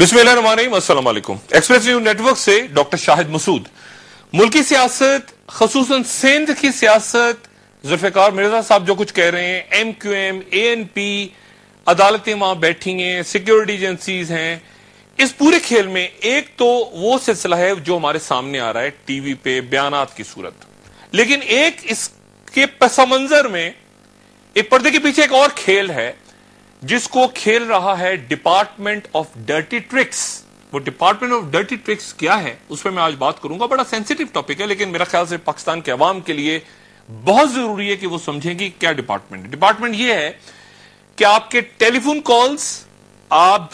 बिस्मिल्लाहिर्रहमानिर्रहीम, अस्सलाम वालेकुम। एक्सप्रेस न्यूज नेटवर्क से डॉक्टर शाहिद मसूद। मुल्की सियासत, खसूसन सिंध की सियासत, जुल्फिकार मिर्जा साहब जो कुछ कह रहे हैं, MQM, ANP, अदालतें वहां बैठी हैं, सिक्योरिटी एजेंसीज हैं, इस पूरे खेल में एक तो वो सिलसिला है जो हमारे सामने आ रहा है टीवी पे बयानात की सूरत, लेकिन एक इसके पसमंजर में एक पर्दे के पीछे एक और खेल है जिसको खेल रहा है डिपार्टमेंट ऑफ डर्टी ट्रिक्स। वो डिपार्टमेंट ऑफ डर्टी ट्रिक्स क्या है उस पर मैं आज बात करूंगा। बड़ा सेंसिटिव टॉपिक है, लेकिन मेरा ख्याल से पाकिस्तान के अवाम के लिए बहुत जरूरी है कि वो समझें कि क्या डिपार्टमेंट है। डिपार्टमेंट ये है कि आपके टेलीफोन कॉल्स, आप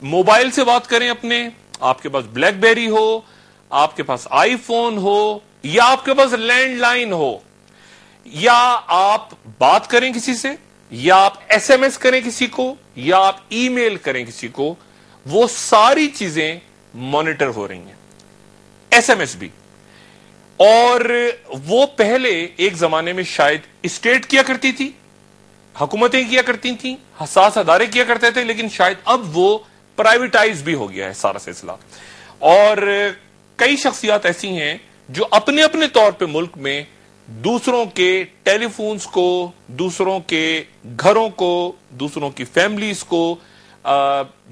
मोबाइल से बात करें अपने, आपके पास ब्लैकबेरी हो, आपके पास आईफोन हो, या आपके पास लैंडलाइन हो, या आप बात करें किसी से, या आप SMS करें किसी को, या आप ईमेल करें किसी को, वो सारी चीजें मॉनिटर हो रही हैं, SMS भी। और वो पहले एक जमाने में शायद स्टेट किया करती थी, हुकूमतें किया करती थी, हसास अदारे किया करते थे, लेकिन शायद अब वो प्राइवेटाइज भी हो गया है सारा सिलसिला। और कई शख्सियात ऐसी हैं जो अपने अपने तौर पे मुल्क में दूसरों के टेलीफोन्स को, दूसरों के घरों को, दूसरों की फैमिलीज को,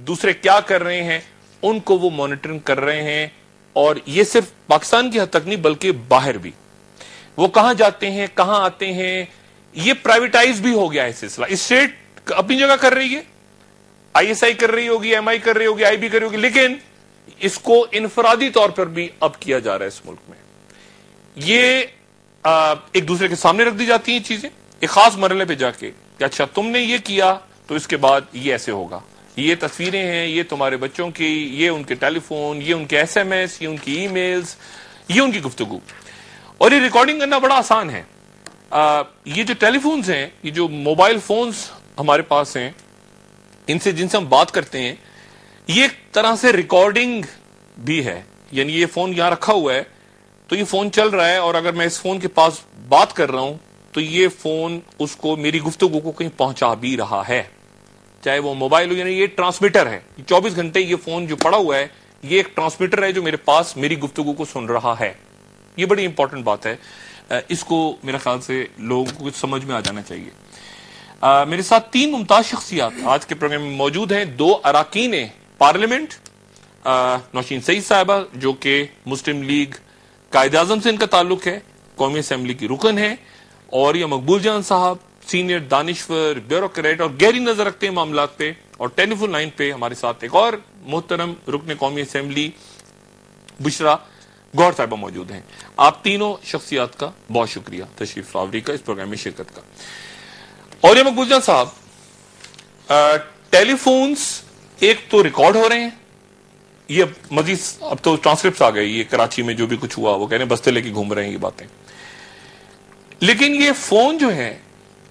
दूसरे क्या कर रहे हैं उनको वो मॉनिटरिंग कर रहे हैं। और ये सिर्फ पाकिस्तान की हद तक नहीं बल्कि बाहर भी, वो कहां जाते हैं, कहां आते हैं, ये प्राइवेटाइज भी हो गया है सिलसिला। स्टेट अपनी जगह कर रही है, ISI कर रही होगी, MI कर रही होगी, IB कर रही होगी, लेकिन इसको इनफरादी तौर पर भी अब किया जा रहा है इस मुल्क में। ये एक दूसरे के सामने रख दी जाती हैं चीजें एक खास मरहले पे जाके कि अच्छा तुमने ये किया तो इसके बाद ये ऐसे होगा, ये तस्वीरें हैं, ये तुम्हारे बच्चों की, ये उनके टेलीफोन, ये उनके SMS, ये उनकी ईमेल्स, ये उनकी गुफ्तगू। और ये रिकॉर्डिंग करना बड़ा आसान है। ये जो टेलीफोन्स हैं, ये जो मोबाइल फोन्स हमारे पास हैं, इनसे जिनसे हम बात करते हैं, ये एक तरह से रिकॉर्डिंग भी है। यानी ये फोन यहां रखा हुआ है तो ये फोन चल रहा है, और अगर मैं इस फोन के पास बात कर रहा हूं तो ये फोन उसको, मेरी गुफ्तगू को कहीं पहुंचा भी रहा है, चाहे वो मोबाइल हो। यानी ये ट्रांसमीटर है, 24 घंटे ये फोन जो पड़ा हुआ है ये एक ट्रांसमीटर है जो मेरे पास मेरी गुफ्तगू को सुन रहा है। ये बड़ी इंपॉर्टेंट बात है, इसको मेरे ख्याल से लोगों को समझ में आ जाना चाहिए। मेरे साथ 3 मुमताज शख्सियात आज के प्रोग्राम में मौजूद हैं। 2 अराकीन पार्लियामेंट, नौशीन सईद साहिबा जो कि मुस्लिम लीग कायद आजम से इनका ताल्लुक है, कौमी असेंबली की रुकन है, और ये मकबूल जान साहब सीनियर दानिश्वर, ब्यूरोक्रेट और गहरी नजर रखते हैं मामलात पे। और टेलीफोन लाइन पे हमारे साथ एक और मोहतरम रुकन कौमी असेंबली बुशरा गौहर साहिबा मौजूद हैं। आप तीनों शख्सियात का बहुत शुक्रिया तशरीफ आवरी का, इस प्रोग्राम में शिरकत का। और ये मकबूल जान साहब, टेलीफोन्स एक तो रिकॉर्ड हो रहे हैं, ये मजीद अब तो ट्रांसक्रिप्ट आ गए, ये कराची में जो भी कुछ हुआ वो कह रहे हैं बस्ते लेके घूम रहे हैं ये बातें। लेकिन ये फोन जो है,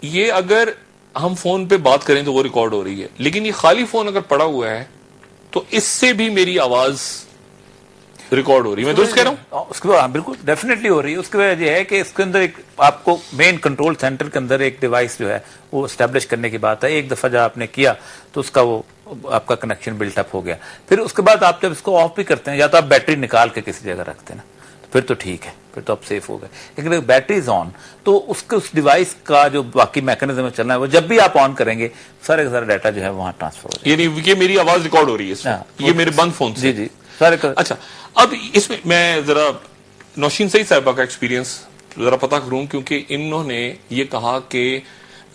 ये अगर हम फोन पे बात करें तो वो रिकॉर्ड हो रही है, लेकिन ये खाली फोन अगर पड़ा हुआ है तो इससे भी मेरी आवाज रिकॉर्ड हो रही है। मैं दोस्त कह रहा हूँ उसके बाद बिल्कुल डेफिनेटली हो रही है। उसकी वजह यह है कि इसके अंदर एक आपको मेन कंट्रोल सेंटर के अंदर एक डिवाइस जो है वो एस्टेब्लिश करने की बात है। एक दफा जब आपने किया तो उसका वो आपका कनेक्शन बिल्टअप हो गया। फिर उसके बाद आप जब इसको ऑफ भी करते हैं, या तो आप बैटरी निकाल के किसी जगह रखते हैं ना, तो फिर तो ठीक है, फिर तो आप सेफ हो गए। लेकिन अगर बैटरी इज ऑन तो उसके उस डिवाइस का जो बाकी मैकेनिज्म चलना है वो जब भी आप ऑन करेंगे सारे का सारा डाटा जो है वहां ट्रांसफर हो जाएगा। यानी ये मेरी आवाज रिकॉर्ड हो रही है, ये मेरे बंद फोन से। जी सारे का। अच्छा, अब इसमें मैं जरा नौशीन सईद साहिबा का एक्सपीरियंस जरा पता करूं, क्योंकि इन्होंने ये कहा कि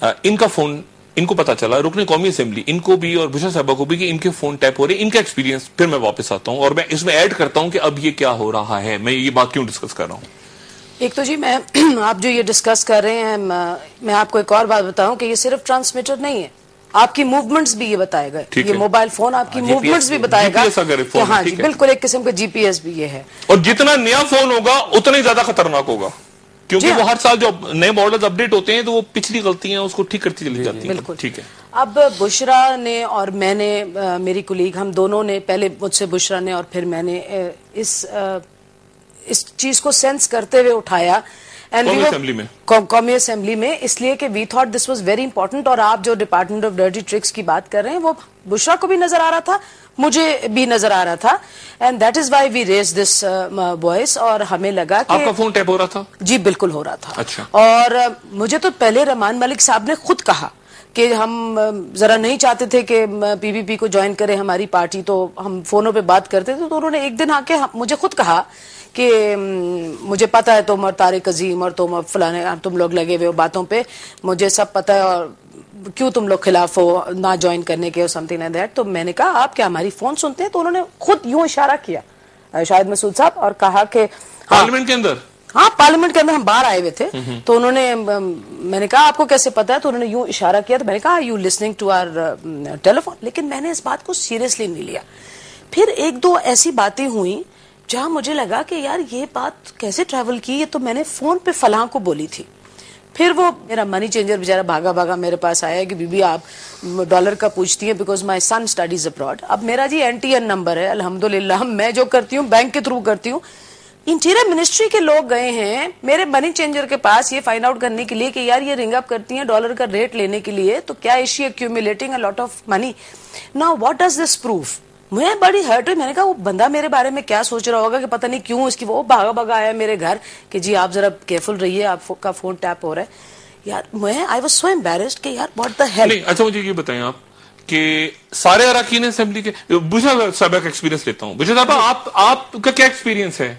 इनका फोन, इनको पता चला रुकने कौमी असेंबली, इनको भी और बुशरा साहिबा को भी, कि इनके फोन टैप हो रहे हैं। इनका एक्सपीरियंस फिर मैं वापस आता हूं और मैं इसमें ऐड करता हूं कि अब ये क्या हो रहा है, मैं ये बात क्यों डिस्कस कर रहा हूं। एक तो जी मैं आप जो ये डिस्कस कर रहे हैं, मैं आपको एक और बात बताऊं कि ये सिर्फ ट्रांसमीटर नहीं है, आपकी मूवमेंट्स भी ये बताएगा। ये मोबाइल फोन आपकी मूवमेंट्स भी बताएगा। हाँ जी, बिल्कुल एक किस्म का GPS भी ये है। और जितना नया फोन होगा उतना ही ज्यादा खतरनाक होगा, क्योंकि वो हर साल जो नए मॉडल्स अपडेट होते हैं तो वो पिछली गलतियां उसको ठीक करती चली जाती हैं। ठीक है। अब बुशरा ने और मैंने, मेरी कुलीग, हम दोनों ने, पहले मुझसे बुशरा ने और फिर मैंने इस चीज को सेंस करते हुए उठाया असेंबली में, कौमी असेंबली में, इसलिए कि we thought this was very important. और आप जो डिपार्टमेंट ऑफ डर्टी ट्रिक्स की बात कर रहे हैं, वो बुशरा को भी नजर आ रहा था, मुझे भी नजर आ रहा था, and that is why we raise this voice. और हमें लगा कि आपका फोन टैप हो रहा था? जी बिल्कुल हो रहा था। अच्छा। और मुझे तो पहले रहमान मलिक साहब ने खुद कहा कि हम जरा नहीं चाहते थे कि पीपीपी को ज्वाइन करे हमारी पार्टी, तो हम फोनों पे बात करते थे। तो उन्होंने एक दिन आके मुझे खुद कहा कि मुझे पता है तुम और तारिक अजीम और तुम और फलाने तुम लोग लगे हुए हो बातों पे, मुझे सब पता है, और क्यों तुम लोग खिलाफ हो ना ज्वाइन करने के और समथिंग लाइक दैट। तो मैंने कहा आप क्या हमारी फोन सुनते हैं? तो उन्होंने खुद यूं इशारा किया शाहिद मसूद साहब और कहा कि पार्लियामेंट के अंदर, हाँ पार्लियामेंट के अंदर हम बाहर आए हुए थे, तो उन्होंने, मैंने कहा आपको कैसे पता है? तो उन्होंने यूं इशारा किया, तो मैंने कहा you listening to our telephone. लेकिन मैंने इस बात को सीरियसली नहीं लिया। फिर एक दो ऐसी बातें हुई जहां मुझे लगा कि यार ये बात कैसे ट्रैवल की, ये तो मैंने फोन पे फलां को बोली थी। फिर वो मेरा मनी चेंजर बेचारा भागा भागा मेरे पास आया कि बीबी आप डॉलर का पूछती हैं because my son studies abroad. अब मेरा जी NTN नंबर है अल्हम्दुलिल्लाह, मैं जो करती हूँ बैंक के थ्रू करती हूँ। इंटीरियर मिनिस्ट्री के लोग गए हैं मेरे मनी चेंजर के पास ये फाइंड आउट करने के लिए कि यार ये रिंग अप करती हैं डॉलर का रेट लेने के लिए, तो क्या is she accumulating a lot of money? Now what does this proof? मैं बड़ी हर्ट हुई। मैंने कहा वो बंदा मेरे बारे में क्या सोच रहा होगा कि पता नहीं क्यों इसकी वो भागा भागा आया मेरे घर कि जी आप जरा केयरफुल रहिए, आपका फोन टैप हो रहा है। यार मैं आई वाज सो एम्बैरेस्ड कि यार व्हाट द हेल। अच्छा मुझे ये बताएं आप कि सारे अरकान असेंबली के, बुशरा साहब का एक्सपीरियंस लेता हूँ। बुशरा साहब आपका क्या एक्सपीरियंस है?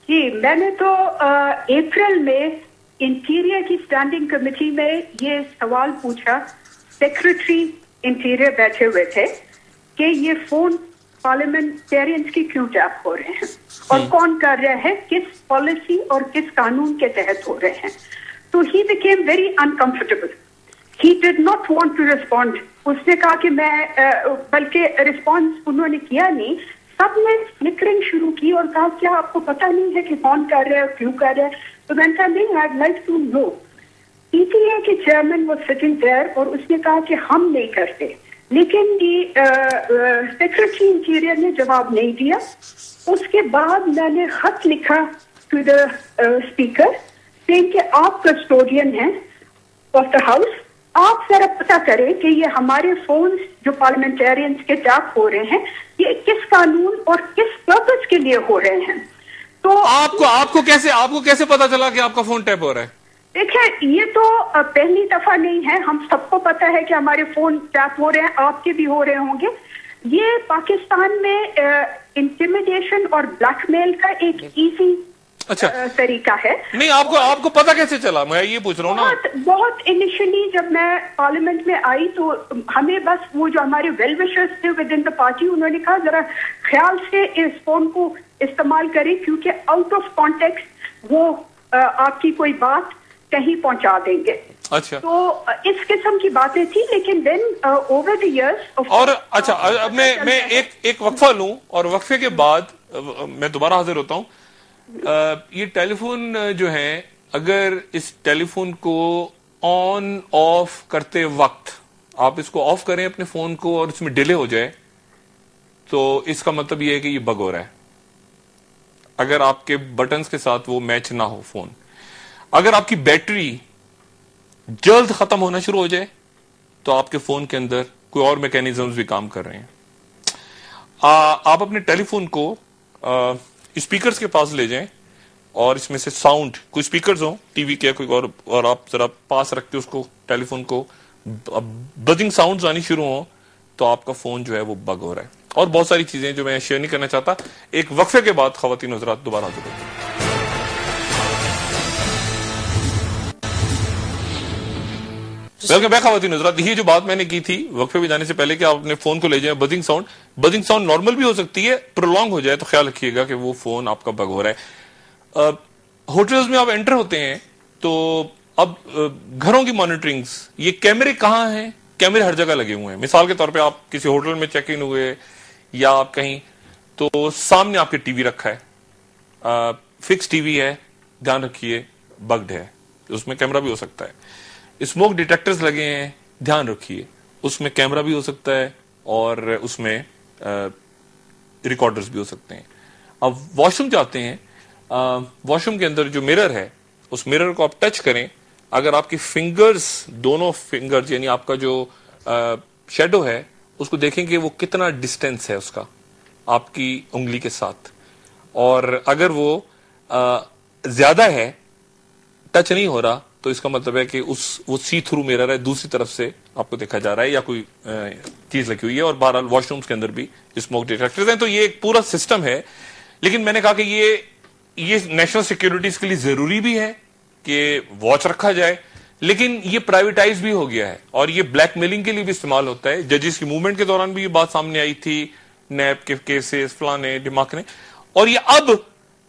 जी मैंने तो अप्रैल में इंटीरियर की स्टैंडिंग कमेटी में ये सवाल पूछा, सेक्रेटरी इंटीरियर बैठे हुए थे कि ये फोन पार्लियामेंटेरियंस की क्यों टैप हो रहे हैं और कौन कर रहा है, किस पॉलिसी और किस कानून के तहत हो रहे हैं। तो he became very uncomfortable, he did not want to respond. उसने कहा कि मैं बल्कि रिस्पॉन्स उन्होंने किया नहीं, सबने फ्लिकरिंग शुरू की और कहा क्या आपको पता नहीं है कि कौन कर रहा है और क्यों कर रहा है? तो मैंने कहा नहीं, I like to know. PTA के चेयरमैन वो सिटिंग देयर और उसने कहा कि हम नहीं करते, लेकिन सेक्रेटरी इंटीरियर ने जवाब नहीं दिया। उसके बाद मैंने खत लिखा टू द स्पीकर सेइंग कि आप कस्टोडियन हैं ऑफ द हाउस, आप जरा पता करें कि ये हमारे फोन जो पार्लियामेंटेरियंस के टैप हो रहे हैं ये किस कानून और किस पर्पस के लिए हो रहे हैं। तो आपको कैसे पता चला कि आपका फोन टैप हो रहा है? देखिए ये तो पहली दफा नहीं है, हम सबको पता है कि हमारे फोन टैप हो रहे हैं, आपके भी हो रहे होंगे। ये पाकिस्तान में इंटिमिडेशन और ब्लैकमेल का एक इजी तरीका है। नहीं आपको पता कैसे चला, मैं ये पूछ रहा हूँ ना। बहुत इनिशियली जब मैं पार्लियामेंट में आई तो हमें बस वो जो हमारे वेल विशर्स थे विद इन द पार्टी, उन्होंने कहा जरा ख्याल से इस फोन को इस्तेमाल करें क्योंकि आउट ऑफ कॉन्टेक्स्ट वो आपकी कोई बात कहीं पहुंचा देंगे। अच्छा, तो इस किस्म की बातें थी, लेकिन देन ओवर द इयर्स और अच्छा अब मैं एक वक्फा लूं और वक्फे के बाद मैं दोबारा हाजिर होता हूं। ये टेलीफोन जो है, अगर इस टेलीफोन को ऑन ऑफ करते वक्त आप इसको ऑफ करें अपने फोन को और इसमें डिले हो जाए तो इसका मतलब ये है कि ये बग हो रहा है। अगर आपके बटन्स के साथ वो मैच ना हो फोन, अगर आपकी बैटरी जल्द खत्म होना शुरू हो जाए तो आपके फोन के अंदर कोई और मैकेनिज्म्स भी काम कर रहे हैं। आप अपने टेलीफोन को स्पीकर्स के पास ले जाएं और इसमें से साउंड, कोई स्पीकर्स हो टीवी के कोई और आप जरा पास रखते उसको टेलीफोन को, बजिंग साउंड्स आनी शुरू हो तो आपका फोन जो है वो बग हो रहा है। और बहुत सारी चीजें जो मैं शेयर नहीं करना चाहता। एक वक्फे के बाद खवातीन हज़रात दोबारा हाजिर होते हैं। वेलकम बैक खवातीन हज़रात। ये जो बात मैंने की थी वक्फे में जाने से पहले कि आप अपने फोन को ले जाएं, बजिंग साउंड नॉर्मल भी हो सकती है, प्रोलॉन्ग हो जाए तो ख्याल रखिएगा कि वो फोन आपका बग हो रहा है। होटल्स में आप एंटर होते हैं तो अब घरों की मॉनिटरिंग्स, ये कैमरे कहां हैं? कैमरे हर जगह लगे हुए हैं। मिसाल के तौर पे आप किसी होटल में चेक इन हुए या आप कहीं, तो सामने आपके टीवी रखा है, फिक्स टीवी है, ध्यान रखिए बग्ड है, उसमें कैमरा भी हो सकता है। स्मोक डिटेक्टर्स लगे हैं, ध्यान रखिए उसमें कैमरा भी हो सकता है और उसमें रिकॉर्डर्स भी हो सकते हैं। अब वॉशरूम जाते हैं, वॉशरूम के अंदर जो मिरर है उस मिरर को आप टच करें, अगर आपकी फिंगर्स, दोनों फिंगर्स यानी आपका जो शेडो है उसको देखें कि वो कितना डिस्टेंस है उसका आपकी उंगली के साथ, और अगर वो ज्यादा है, टच नहीं हो रहा, तो इसका मतलब है कि वो सी थ्रू मिरर है, दूसरी तरफ से आपको देखा जा रहा है या कोई चीज लगी हुई है। और बहरहाल वॉशरूम्स के अंदर भी स्मोक डिटेक्टर्स हैं, तो ये एक पूरा सिस्टम है। लेकिन मैंने कहा कि ये नेशनल सिक्योरिटीज के लिए जरूरी भी है कि वॉच रखा जाए, लेकिन ये प्राइवेटाइज भी हो गया है और ये ब्लैकमेलिंग के लिए भी इस्तेमाल होता है। जजेस की मूवमेंट के दौरान भी ये बात सामने आई थी, नैब के केसेस, फलाने ढिमाकने, और ये अब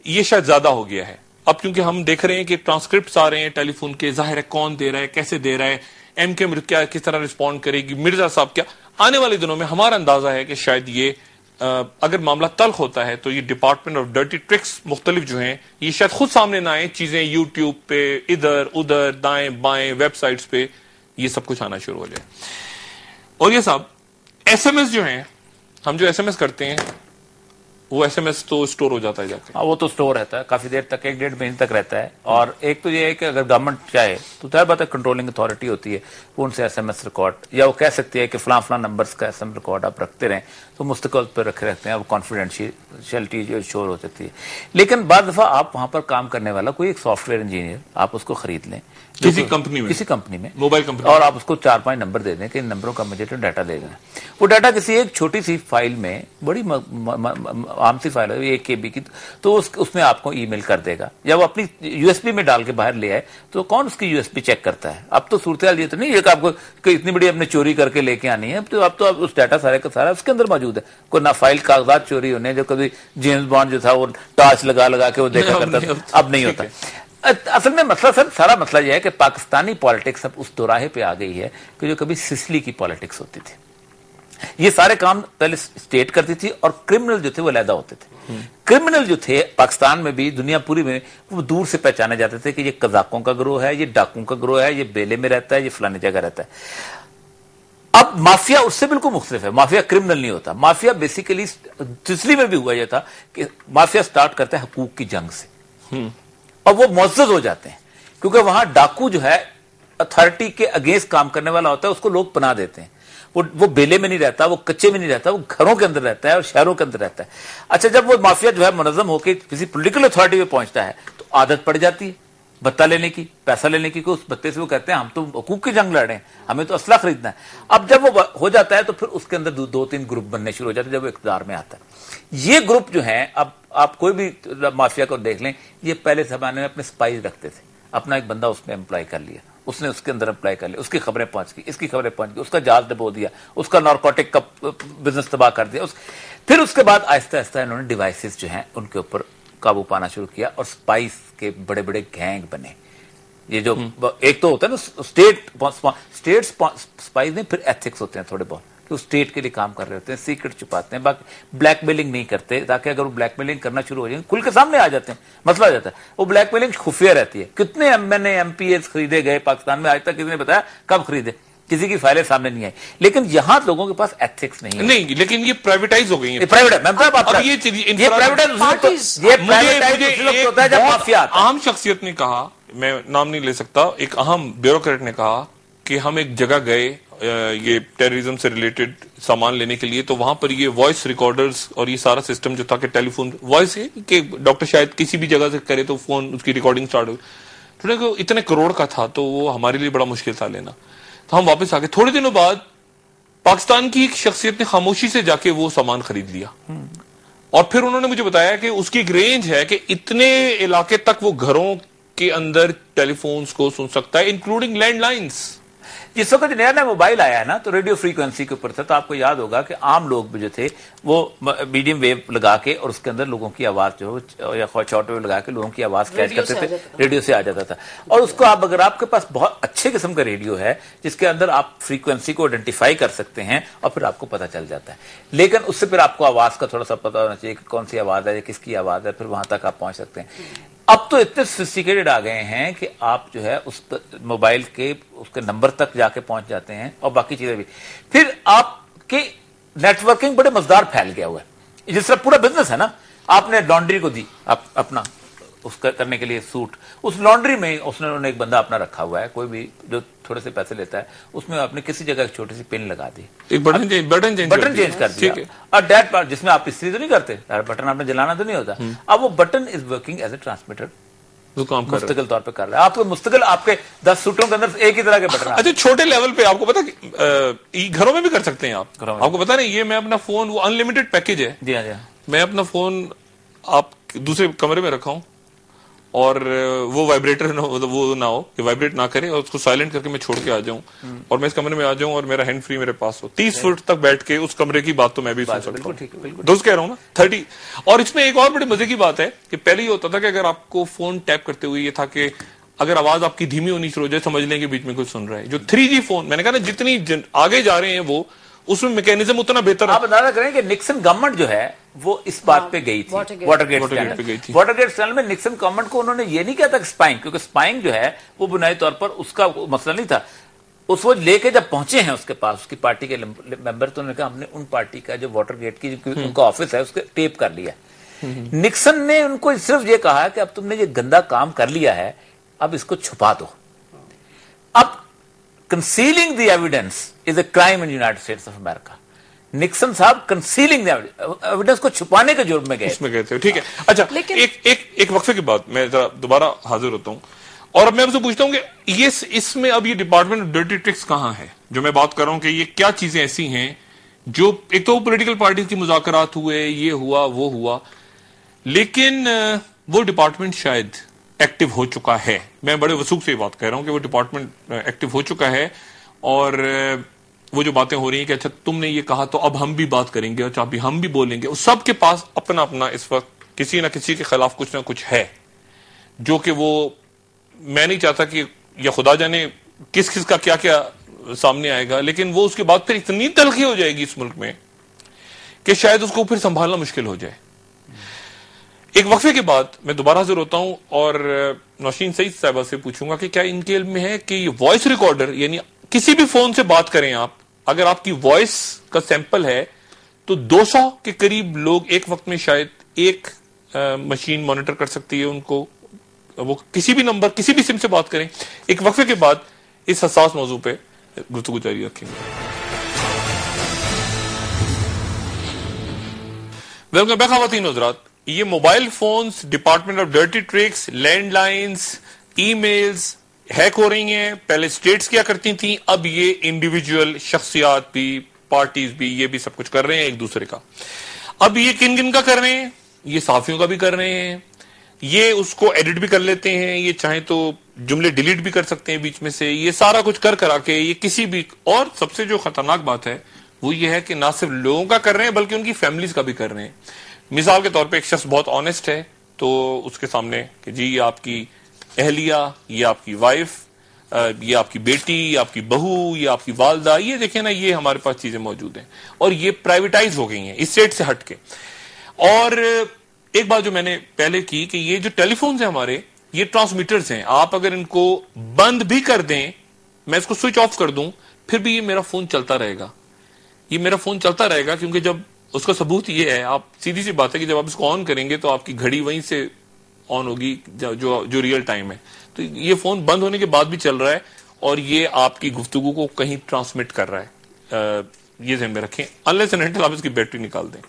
ये शायद ज्यादा हो गया है। अब क्योंकि हम देख रहे हैं कि ट्रांसक्रिप्ट आ रहे हैं टेलीफोन के, जाहिर है कौन दे रहा है, कैसे दे रहा है, एमके क्या किस तरह रिस्पॉन्ड करेगी, मिर्जा साहब क्या। आने वाले दिनों में हमारा अंदाजा है कि शायद ये अगर मामला तल्ख होता है तो ये डिपार्टमेंट ऑफ डर्टी ट्रिक्स मुख्तलिफ जो हैं ये शायद खुद सामने ना आए, चीजें यूट्यूब पे इधर उधर दाएं बाएं वेबसाइट्स पे ये सब कुछ आना शुरू हो जाए। और ये सब एसएमएस जो हैं, हम जो एसएमएस करते हैं वो एसएमएस तो स्टोर हो जाता है जाके। हाँ, वो तो स्टोर रहता है काफी देर तक, 1-1.5 महीने तक रहता है। और एक तो ये है कि अगर गवर्नमेंट चाहे तो तय बात है, कंट्रोलिंग अथॉरिटी होती है, वो उनसे एसएमएस रिकॉर्ड, या वो कह सकती है कि फलां नंबर्स का एसएमएस रिकॉर्ड आप रखते रहें, तो मुस्तकिल पर रखे रहते हैं, वो कॉन्फिडेंशियलिटी जो शोर हो सकती है। लेकिन बाद दफा आप वहां पर काम करने वाला कोई एक सॉफ्टवेयर इंजीनियर आप उसको खरीद लें किसी कंपनी में मोबाइल कंपनी, और आप उसको 4-5 नंबर दे दें कि इन नंबरों का मुझे तो डाटा दे देना। वो डाटा किसी एक छोटी सी फाइल में, बड़ी आम सी फाइल है 1 KB की, तो उसमें आपको ईमेल कर देगा, या वो अपनी यूएसबी में डाल के बाहर ले आए, तो कौन उसकी यूएसबी चेक करता है? अब तो सूरत हाल ये तो नहीं है कि आपको इतनी बड़ी अपने चोरी करके लेके आनी है, अब तो उस डाटा सारे का सारा उसके अंदर मौजूद है। कोई ना फाइल कागजात चोरी होने, जो कभी जेम्स बॉन्ड जो था वो टार्च लगा के वो देखा करता था, अब नहीं होता। असल में मसला सर, सारा मसला यह है कि पाकिस्तानी पॉलिटिक्स अब उस दोराहे पे आ गई है कि जो कभी सिसली की पॉलिटिक्स होती थी। ये सारे काम पहले स्टेट करती थी और क्रिमिनल जो थे वो अलहदा होते थे। क्रिमिनल जो थे पाकिस्तान में भी, दुनिया पूरी में, वो दूर से पहचाने जाते थे कि ये कजाकों का ग्रोह है, ये डाकुओं का ग्रोह है, ये बेले में रहता है, ये फलानी जगह रहता है। अब माफिया उससे बिल्कुल मुख्तलिफ है। माफिया क्रिमिनल नहीं होता। माफिया बेसिकली, सिसली में भी हुआ यह था कि माफिया स्टार्ट करता है हकूक की जंग से, और वो मुअज़्ज़ज़ हो जाते हैं क्योंकि वहां डाकू जो है अथॉरिटी के अगेंस्ट काम करने वाला होता है, उसको लोग पनाह देते हैं। वो बेले में नहीं रहता, वो कच्चे में नहीं रहता, वो घरों के अंदर रहता है और शहरों के अंदर रहता है। अच्छा, जब वो माफिया जो है मुनज़्ज़म होकर किसी पॉलिटिकल अथॉरिटी पे पहुंचता है तो आदत पड़ जाती है बत्ता लेने की, पैसा लेने की। उस बत्ते से वो कहते हैं हम तो हकूक की जंग लड़ रहे हैं, हमें तो असला खरीदना है। अब जब वो हो जाता है तो फिर उसके अंदर 2-3 ग्रुप बनने शुरू हो जाते हैं जब वो इक़्तिदार में आता है। ये ग्रुप जो है, अब आप कोई भी माफिया को देख लें, ये पहले जमाने में अपने स्पाइस रखते थे, अपना एक बंदा उसमें एम्प्लॉय कर लिया, उसने उसके अंदर अप्लाई कर लिया, उसकी खबरें पहुंच गई, इसकी खबरें पहुंच गई, उसका जहाज डबो दिया, उसका नारकोटिक का बिजनेस तबाह कर दिया। फिर उसके बाद आहिस्ता आहिस्ता इन्होंने डिवाइसेस जो हैं उनके ऊपर काबू पाना शुरू किया और स्पाइस के बड़े बड़े गैंग बने। ये जो एक तो होता है ना स्टेट स्पाइस नहीं, फिर एथिक्स होते हैं थोड़े बहुत, कि स्टेट के लिए काम कर रहे होते हैं, सीक्रेट छुपाते हैं, बाकी ब्लैकमेलिंग नहीं करते, ताकि अगर वो ब्लैकमेलिंग करना शुरू हो जाए खुल के सामने आ जाते हैं, मसला आ जाता है। वो ब्लैकमेलिंग खुफिया रहती है। कितने एमएनए एमपीएस खरीदे गए पाकिस्तान में, आज तक किसी ने बताया कब खरीदे? किसी की फाइलें सामने नहीं आई। लेकिन यहां लोगों के पास एथिक्स नहीं है। नहीं, लेकिन ये प्राइवेटाइज हो गई है। आम शख्सियत ने कहा, मैं नाम नहीं ले सकता, एक अहम ब्यूरोक्रेट ने कहा कि हम एक जगह गए ये टेररिज्म से रिलेटेड सामान लेने के लिए, तो वहां पर ये वॉइस रिकॉर्डर्स और ये सारा सिस्टम जो था कि टेलीफोन वॉइस है कि डॉक्टर शायद किसी भी जगह से करे तो फोन उसकी रिकॉर्डिंग स्टार्ट हो, तो इतने करोड़ का था तो वो हमारे लिए बड़ा मुश्किल था लेना। तो हम वापस आ गए। थोड़े दिनों बाद पाकिस्तान की एक शख्सियत ने खामोशी से जाके वो सामान खरीद लिया और फिर उन्होंने मुझे बताया कि उसकी एक रेंज है कि इतने इलाके तक वो घरों के अंदर टेलीफोन्स को सुन सकता है, इंक्लूडिंग लैंडलाइंस। जिस वक्त नया नया मोबाइल आया है ना, तो रेडियो फ्रीक्वेंसी के ऊपर था, तो आपको याद होगा कि आम लोग भी जो थे वो मीडियम वेव लगा के और उसके अंदर लोगों की आवाज जो या शॉर्ट वेव लगा के लोगों की आवाज कैच करते थे, रेडियो से आ जाता था। और उसको आप, अगर आपके पास बहुत अच्छे किस्म का रेडियो है जिसके अंदर आप फ्रीक्वेंसी को आइडेंटिफाई कर सकते हैं और फिर आपको पता चल जाता है। लेकिन उससे फिर आपको आवाज का थोड़ा सा पता होना चाहिए कि कौन सी आवाज है, किसकी आवाज है, फिर वहां तक आप पहुंच सकते हैं। अब तो इतने सोफिस्टिकेटेड आ गए हैं कि आप जो है उस मोबाइल के उसके नंबर तक जाके पहुंच जाते हैं और बाकी चीजें भी। फिर आपके नेटवर्किंग बड़े मजेदार फैल गया हुआ है। जिस तरह पूरा बिजनेस है ना, आपने लॉन्ड्री को दी आप अपना اس کا کرنے کے لیے सूट, उस लॉन्ड्री में उन्होंने एक बंदा अपना रखा हुआ है, कोई भी जो थोड़े से पैसे लेता है, उसमें आपने किसी जगह एक छोटी सी पिन लगा दी, एक बटन चेंज कर दिया, और डेट पार्ट जिसमें आप इस्त्री तो नहीं करते, बटन आपने जलाना तो नहीं होता, अब वो button is working as a transmitter, वो काम मुस्तकिल तौर पे कर रहा है. आपको मुस्तकिल आपके 10 सूटों के अंदर एक ही तरह के बटन. अच्छा, छोटे लेवल पे आपको पता है घरों में भी कर सकते हैं आप, आपको पता नहीं, ये मैं अपना फोन, वो अनलिमिटेड पैकेज है, जी हाँ, मैं अपना फोन आप दूसरे कमरे में रखा हूं और वो वाइब्रेटर वो ना हो, कि वाइब्रेट ना करे, और उसको साइलेंट करके मैं छोड़ के आ जाऊं और मैं इस कमरे में आ जाऊं और मेरा हैंड फ्री मेरे पास हो, 30 फुट तक बैठ के उस कमरे की बात तो मैं भी सुन सकता हूं. दोस्त कह रहा हूं ना 30. और इसमें एक और बड़ी मजे की बात है कि पहले ये होता था कि अगर आपको फोन टैप करते हुए ये था कि अगर आवाज आपकी धीमी होनी शुरू हो जाए, समझ लें कि बीच में कोई सुन रहा है. जो 3G फोन, मैंने कहा ना, जितनी आगे जा रहे हैं वो, उसमें मैकेनिज्म उतना बेहतर है. आप अंदाजा करें कि निक्सन गवर्नमेंट जो है वो इस बात पे गई थी, वाटरगेट स्कैंडल में निक्सन गवर्नमेंट को उन्होंने ये नहीं किया था स्पाइंग, क्योंकि स्पाइंग जो है वो बुनियादी तौर पर उसका मसला नहीं था. उस वो लेके जब पहुंचे हैं उसके पास, उसकी पार्टी के मेंबर, तो उन्होंने कहा हमने उन पार्टी का जो वाटरगेट की उनका ऑफिस है उसके टेप कर लिया. निक्सन ने उनको सिर्फ ये कहा कि अब तुमने ये गंदा काम कर लिया है, अब इसको छुपा दो. अब concealing the evidence is a crime in the United States of America. Nixon साहब कंसीलिंग एविडेंस को छुपाने के जुर्म में गए, इसमें गए थे. ठीक है. अच्छा, एक वक्फे के बाद मैं जरा दोबारा हाजिर होता हूं और अब मैं आपसे पूछता हूं कि ये इसमें अब ये डिपार्टमेंट ऑफ डर्टी ट्रिक्स कहां है, जो मैं बात कर रहा हूं कि ये क्या चीजें ऐसी हैं जो, एक तो पॉलिटिकल पार्टी की मुज़ाकरात हुए, ये हुआ वो हुआ, लेकिन वो डिपार्टमेंट शायद एक्टिव हो चुका है. मैं बड़े वसूख से बात कह रहा हूं कि वो डिपार्टमेंट एक्टिव हो चुका है और वो जो बातें हो रही हैं कि अच्छा तुमने ये कहा तो अब हम भी बात करेंगे और चाहे हम भी बोलेंगे, उस सब के पास अपना अपना इस वक्त किसी ना किसी के खिलाफ कुछ ना कुछ है, जो कि वो, मैं नहीं चाहता कि, या खुदा जाने किस किस का क्या क्या सामने आएगा, लेकिन वो उसके बाद फिर इतनी तलखी हो जाएगी इस मुल्क में कि शायद उसको फिर संभालना मुश्किल हो जाए. एक वक्फे के बाद मैं दोबारा हाजिर होता हूं और नौशीन सईद साहिबा से पूछूंगा कि क्या इनके इल्म में है कि ये वॉइस रिकॉर्डर, यानी किसी भी फोन से बात करें आप, अगर आपकी वॉइस का सैंपल है तो 200 के करीब लोग एक वक्त में शायद एक मशीन मॉनिटर कर सकती है उनको, वो किसी भी नंबर, किसी भी सिम से बात करें. एक वक्फे के बाद इस हसास मौजू पे गुफ्तगू जारी रखेंगे. वेलकम बैक ख़वातीन हज़रात. ये mobile phones, department of dirty tricks, landlines, emails hack हो रही हैं. पहले स्टेट्स क्या करती थी, अब ये इंडिविजुअल शख्सियात भी, पार्टीज भी, ये भी सब कुछ कर रहे हैं एक दूसरे का. अब ये किन किन का कर रहे हैं, ये साफियों का भी कर रहे हैं, ये उसको एडिट भी कर लेते हैं, ये चाहे तो जुमले डिलीट भी कर सकते हैं बीच में से, ये सारा कुछ कर करा के ये किसी भी, और सबसे जो खतरनाक बात है वो ये है कि ना सिर्फ लोगों का कर रहे हैं बल्कि उनकी फैमिलीज का भी कर रहे हैं. मिसाल के तौर पे एक शख्स बहुत ऑनेस्ट है तो उसके सामने कि जी ये आपकी अहलिया, ये आपकी वाइफ, ये आपकी बेटी, ये आपकी बहू, ये आपकी वालदा, ये देखें ना, ये हमारे पास चीजें मौजूद हैं और ये प्राइवेटाइज हो गई हैं इस स्टेट से हटके. और एक बात जो मैंने पहले की कि ये जो टेलीफोन है हमारे, ये ट्रांसमीटर्स हैं. आप अगर इनको बंद भी कर दें, मैं इसको स्विच ऑफ कर दूं, फिर भी ये मेरा फोन चलता रहेगा. ये मेरा फोन चलता रहेगा क्योंकि जब उसका सबूत ये है, आप सीधी सी बात है कि जब आप इसको ऑन करेंगे तो आपकी घड़ी वहीं से ऑन होगी जो रियल टाइम है. तो ये फोन बंद होने के बाद भी चल रहा है और ये आपकी गुफ्तगू को कहीं ट्रांसमिट कर रहा है. ये ध्यान में रखें, अनलेस एंड अनटिल आप इसकी बैटरी निकाल दें.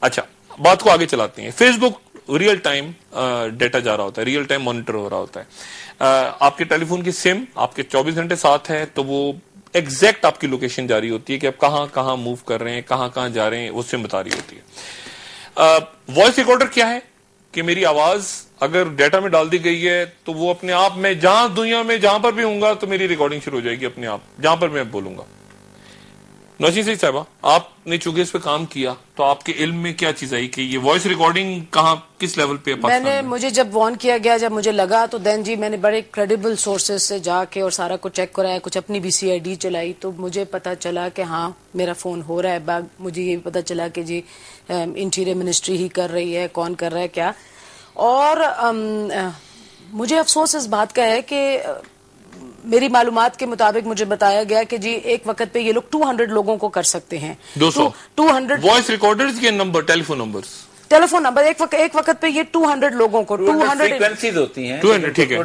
अच्छा, बात को आगे चलाते हैं. फेसबुक रियल टाइम डेटा जा रहा होता है, रियल टाइम मॉनिटर हो रहा होता है. आपके टेलीफोन की सिम आपके 24 घंटे साथ है तो वो एग्जैक्ट आपकी लोकेशन जारी होती है कि आप कहां कहां मूव कर रहे हैं, कहां कहां जा रहे हैं, वो सिम बता रही होती है. वॉइस रिकॉर्डर क्या है कि मेरी आवाज अगर डेटा में डाल दी गई है तो वो अपने आप, मैं जहां दुनिया में जहां पर भी होऊंगा तो मेरी रिकॉर्डिंग शुरू हो जाएगी अपने आप, जहां पर मैं बोलूंगा. नौशीन सईद साहिबा, आपने चूंकि इस पे काम किया तो आपके इल्म में क्या चीज आई कि ये वॉइस रिकॉर्डिंग कहां, किस लेवल पे मैंने, मुझे जब वार्न किया गया, जब मुझे लगा तो देन जी मैंने बड़े क्रेडिबल सोर्सेज से जाके और सारा कुछ चेक कराया, कुछ अपनी भी CID चलाई तो मुझे पता चला कि हाँ मेरा फोन हो रहा है. मुझे ये भी पता चला कि जी इंटीरियर मिनिस्ट्री ही कर रही है, कौन कर रहा है क्या. और मुझे अफसोस इस बात का है कि मेरी मालूमात के मुताबिक मुझे बताया गया कि जी एक वक्त पे ये लोग 200 लोगों को कर सकते हैं. 200 वॉइस रिकॉर्डर्स के number, telephone numbers telephone number एक वक्त पे ये 200 लोगों को 200 फ्रीक्वेंसीज होती हैं 200 ठीक है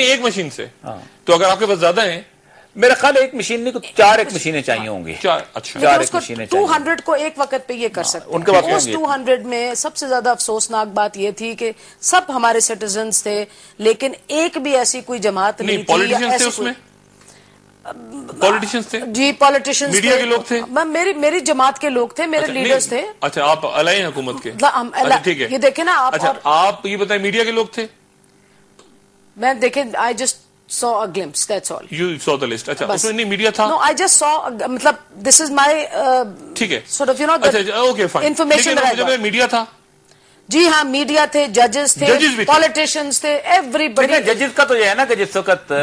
एक मशीन से तो अगर आपके पास ज्यादा है मेरा ख्याल एक मशीन नहीं, 4 एक मशीनें चाहिए होंगी। अच्छा 4 एक मशीनें चाहिए। 200 को एक वक्त पे ये कर सकते हैं। उनके पास उस 200 में सबसे ज्यादा अफसोसनाक बात ये थी कि सब हमारे सिटीजन्स थे, लेकिन एक भी ऐसी कोई जमात नहीं थी। पॉलिटिशियंस थे उसमें, पॉलिटिशियंस थे जी, पॉलिटिशियंस, मीडिया के लोग थे, मेरी जमात के लोग थे, मेरे लीडर्स थे। अच्छा आप अलाई हुकूमत के, ठीक है, ये देखे ना आप। अच्छा आप ये बताएं मीडिया के लोग थे? मैं देखे, I just saw a glimpse, that's all. You saw the list. अच्छा उसमें नहीं मीडिया था? No, I just saw, मतलब this is my ठीक है sort of, you know, okay fine. Information that I got. Media था? जी हाँ, मीडिया थे, जजेस थे, पॉलिटिशियंस थे, एवरीबडी। जजेस का तो ये है ना कि जिस वक्त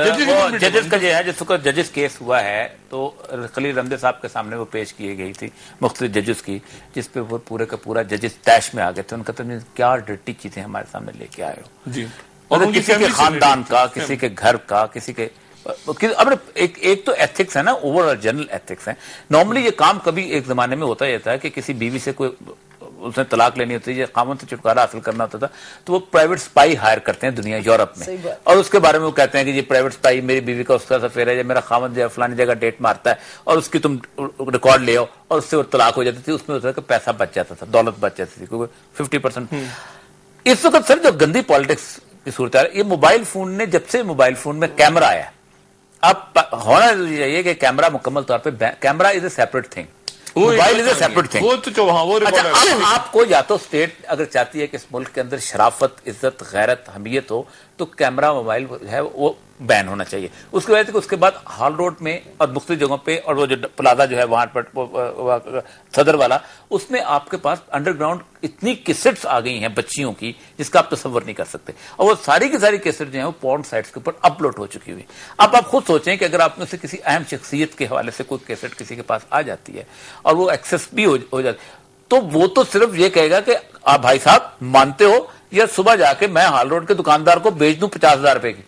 जजेस का जो है, जिस वक्त जजेस केस हुआ है तो खलील रमदे साहब के सामने वो पेश की गई थी मुख्तलिफ जजेस की, जिसपे वो पूरे का पूरा जजेस तैश में आ गए थे। उनका तो क्या डर्टी चीजें हमारे सामने लेके आए हो जी, और किसी के खानदान का, किसी के घर का, किसी के अब एक तो एथिक्स है ना, ओवरऑल जनरल एथिक्स है। नॉर्मली ये काम कभी एक जमाने में होता रहता है कि किसी बीवी से कोई उसने तलाक लेनी होती है, कामन से छुटकारा हासिल करना होता था, तो वो प्राइवेट स्पाई हायर करते हैं दुनिया यूरोप में, और उसके बारे में वो कहते हैं कि ये प्राइवेट स्पाई मेरी बीवी का उसका अफेयर है, मेरा खामन जो फलानी जगह डेट मारता है और उसकी तुम रिकॉर्ड ले आओ, और उससे वो तलाक हो जाती थी। उसमें होता था कि पैसा बच जाता था, दौलत बच जाती थी, क्योंकि 50%। इस वक्त सर जो गंदी पॉलिटिक्स की सूरत है, ये मोबाइल फोन ने, जब से मोबाइल फोन में कैमरा आया, अब होना चाहिए कि कैमरा मुकम्मल तौर पे, camera is a separate thing, mobile is a separate thing. वो तो अच्छा, अब आपको या तो स्टेट अगर चाहती है कि इस मुल्क के अंदर शराफत, इज्जत, गैरत, हमीयत हो, तो कैमरा मोबाइल है वो बैन होना चाहिए। उसकी वजह से उसके बाद हॉल रोड में और मुख्तलिफ जगहों पे, और वो जो प्लाजा जो है वहां पर सदर वाला, उसमें आपके पास अंडरग्राउंड इतनी कैसेट्स आ गई हैं बच्चियों की जिसका आप तसव्वुर नहीं कर सकते, और वो सारी की सारी कैसेट जो है वो पोर्न साइट्स के ऊपर अपलोड हो चुकी हुई। अब आप खुद सोचें कि अगर आप में से किसी अहम शख्सियत के हवाले से कोई कैसेट किसी के पास आ जाती है और वो एक्सेस भी हो जाती, तो वो तो सिर्फ ये कहेगा कि आप भाई साहब मानते हो, या सुबह जाके मैं हाल रोड के दुकानदार को बेच दूं 50,000 रुपए की,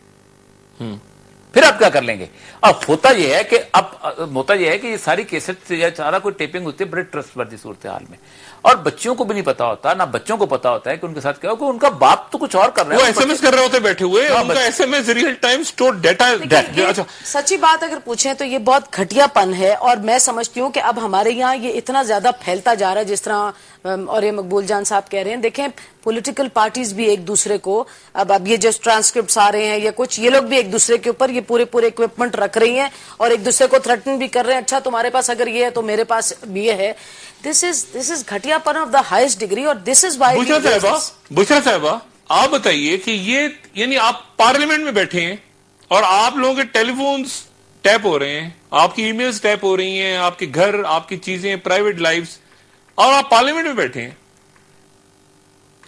फिर आप क्या कर लेंगे? अब होता यह है कि ये सारी कैसेट से या सारा कोई टेपिंग होती है बड़े ट्रस्टवर्दी सूरत हाल में, और बच्चियों को भी नहीं पता होता, ना बच्चों को पता होता है कि उनके साथ क्या हो, उनका बाप तो कुछ और कर रहा है, वो एसएमएस कर रहे होते बैठे हुए, उनका SMS real time store data. अच्छा, सच्ची बात अगर पूछें तो ये बहुत घटियापन है, और मैं समझती हूँ कि अब हमारे यहाँ ये इतना ज्यादा फैलता जा रहा है, जिस तरह और ये मकबूल जान साहब कह रहे हैं। देखें, पॉलिटिकल पार्टीज भी एक दूसरे को, अब ये जो ट्रांसक्रिप्ट आ रहे हैं या कुछ, ये लोग भी एक दूसरे के ऊपर ये पूरे इक्विपमेंट रख रही हैं और एक दूसरे को थ्रेटन भी कर रहे हैं, अच्छा तुम्हारे पास अगर ये है तो मेरे पास भी ये है। दिस इज घटियापन ऑफ द हाईएस्ट डिग्री, और दिस इज वाई। बुशरा साहबा आप बताइए कि ये, यानी आप पार्लियामेंट में बैठे हैं और आप लोगों के टेलीफोन्स टैप हो रहे हैं, आपकी ईमेल्स टैप हो रही हैं, आपके घर, आपकी चीजें, प्राइवेट लाइफ्स, और आप पार्लियामेंट में बैठे हैं।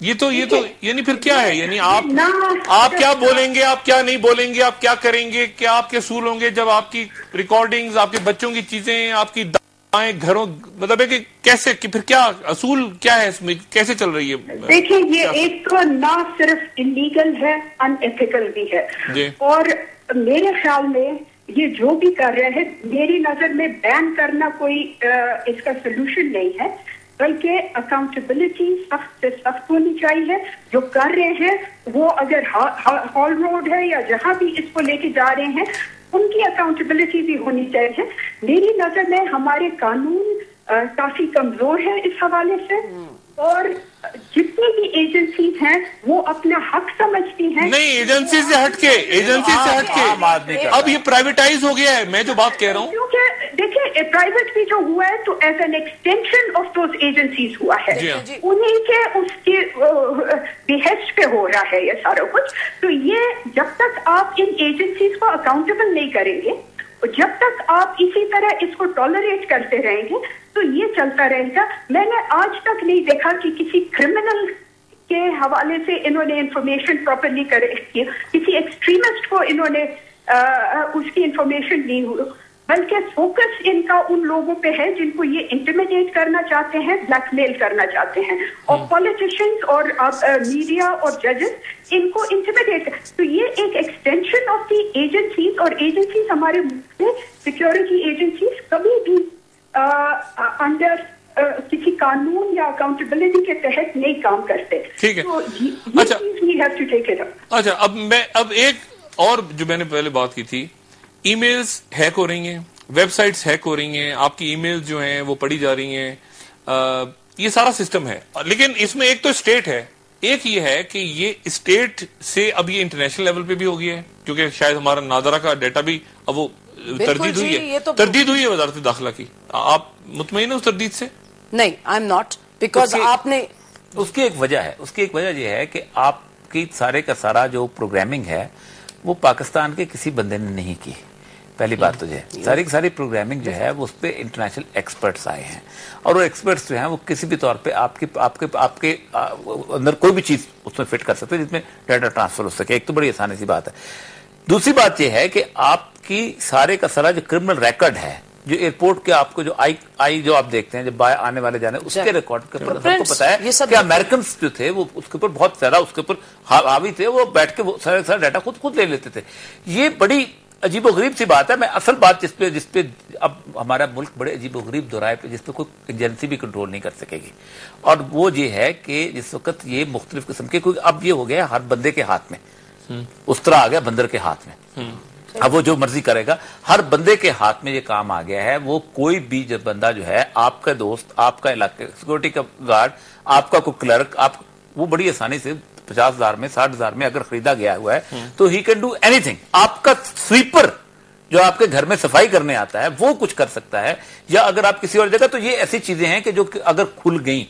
ये तो यानी फिर क्या है? यानी आप क्या बोलेंगे, आप क्या नहीं बोलेंगे, आप क्या करेंगे, क्या आपके असूल होंगे जब आपकी रिकॉर्डिंग्स, आपके बच्चों की चीजें, आपकी दाएं घरों, मतलब है कि कैसे, कि फिर क्या असूल क्या है इसमें, कैसे चल रही है? देखिए, ये एक तो ना सिर्फ इलीगल है, अनएथिकल भी है, और मेरे ख्याल में ये जो भी कर रहे हैं, मेरी नजर में बैन करना कोई इसका सोल्यूशन नहीं है, बल्कि अकाउंटेबिलिटी सख्त से सख्त होनी चाहिए। जो कर रहे हैं वो अगर हॉल रोड है या जहां भी इसको लेके जा रहे हैं, उनकी अकाउंटेबिलिटी भी होनी चाहिए। मेरी नजर में हमारे कानून काफी कमजोर है इस हवाले से, और जितनी भी एजेंसीज हैं वो अपना हक समझती हैं। नहीं, एजेंसी से हटके अब ये प्राइवेटाइज हो गया है, मैं जो बात कह रहा हूँ। क्योंकि देखिए, प्राइवेट भी जो हुआ है तो as an extension of those agencies हुआ है, उन्हीं के उसके बिहेस्ट पे हो रहा है ये सारा कुछ। तो ये जब तक आप इन एजेंसीज को अकाउंटेबल नहीं करेंगे, जब तक आप इसी तरह इसको टॉलरेट करते रहेंगे, तो ये चलता रहेगा। मैंने आज तक नहीं देखा कि किसी क्रिमिनल के हवाले से इन्होंने इंफॉर्मेशन प्रॉपरली कलेक्ट की, किसी एक्सट्रीमिस्ट को इन्होंने उसकी इंफॉर्मेशन दी हुई, बल्कि फोकस इनका उन लोगों पे है जिनको ये इंटिमिडेट करना चाहते हैं, ब्लैकमेल करना चाहते हैं, और पॉलिटिशियंस और मीडिया और जजेस इनको इंटिमिडेट। तो ये एक एक्सटेंशन ऑफ दी एजेंसीज, और एजेंसीज हमारे सिक्योरिटी एजेंसीज कभी भी अंडर किसी कानून या अकाउंटेबिलिटी के तहत नहीं काम करते। ठीक है, तो अच्छा, we have to take it up. अच्छा, अब एक और जो मैंने पहले बात की थी, ईमेल्स हैक हो रही हैं, वेबसाइट्स हैक हो रही हैं, आपकी ईमेल्स जो हैं वो पढ़ी जा रही हैं, ये सारा सिस्टम है। लेकिन इसमें एक तो स्टेट है, एक ये है कि ये स्टेट से अब ये इंटरनेशनल लेवल पे भी हो गया है, क्योंकि शायद हमारा नादरा का डाटा भी अब वो तरदीद हुई है, तरदीद हुई है वजारत दाखिला की। आप मुतमईन है उस तरदीद से? नहीं, आई एम नॉट, बिकॉज आपने उसकी एक वजह है, उसकी एक वजह यह है कि आपकी सारे का सारा जो प्रोग्रामिंग है वो पाकिस्तान के किसी बंदे ने नहीं की। पहली बात तो है सारी की सारी प्रोग्रामिंग जो है वो उस पर इंटरनेशनल एक्सपर्ट्स आए हैं, और वो एक्सपर्ट्स जो हैं वो किसी भी तौर पे आपके अंदर कोई भी चीज उसमें फिट कर सकते हैं जिसमें डाटा ट्रांसफर हो सके। एक तो बड़ी आसानी सी बात है। दूसरी बात यह है कि आपकी सारे का सारा जो क्रिमिनल रिकॉर्ड है, जो एयरपोर्ट के आपको जो आई जो आप देखते हैं जब बाय आने वाले जाने, उसके रिकॉर्ड के ऊपर सबको पता है कि अमेरिकन जो थे वो उसके ऊपर बहुत सारा उसके ऊपर हावी थे, वो बैठ के वो सारा डाटा खुद ले लेते थे। ये बड़ी अजीबोगरीब सी बात है। मैं असल बात जिसपे अब हमारा मुल्क बड़े अजीबोगरीब दोराए पे जिसपे कोई एजेंसी भी कंट्रोल नहीं कर सकेगी, और वो ये है कि जिस वक्त ये मुख्तलिफ किस्म के, क्योंकि अब ये हो गया हर बंदे के हाथ में, उस तरह आ गया बंदर के हाथ में, अब वो जो मर्जी करेगा, हर बंदे के हाथ में ये काम आ गया है। वो कोई भी जब बंदा जो है आपका दोस्त, आपका इलाके सिक्योरिटी का गार्ड, आपका कोई क्लर्क, आप वो बड़ी आसानी से 50,000 में 60,000 में अगर खरीदा गया हुआ है तो ही कैन डू एनीथिंग। आपका स्वीपर जो आपके घर में सफाई करने आता है वो कुछ कर सकता है, या अगर आप किसी और जगह, तो ये ऐसी चीजें हैं कि जो अगर खुल गई।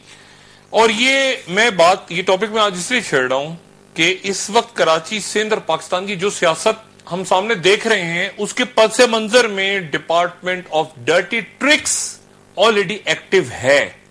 और ये टॉपिक में आज इसलिए छेड़ रहा हूं कि इस वक्त कराची, सिंध और पाकिस्तान की जो सियासत हम सामने देख रहे हैं, उसके पस मंजर में department of dirty tricks already active है।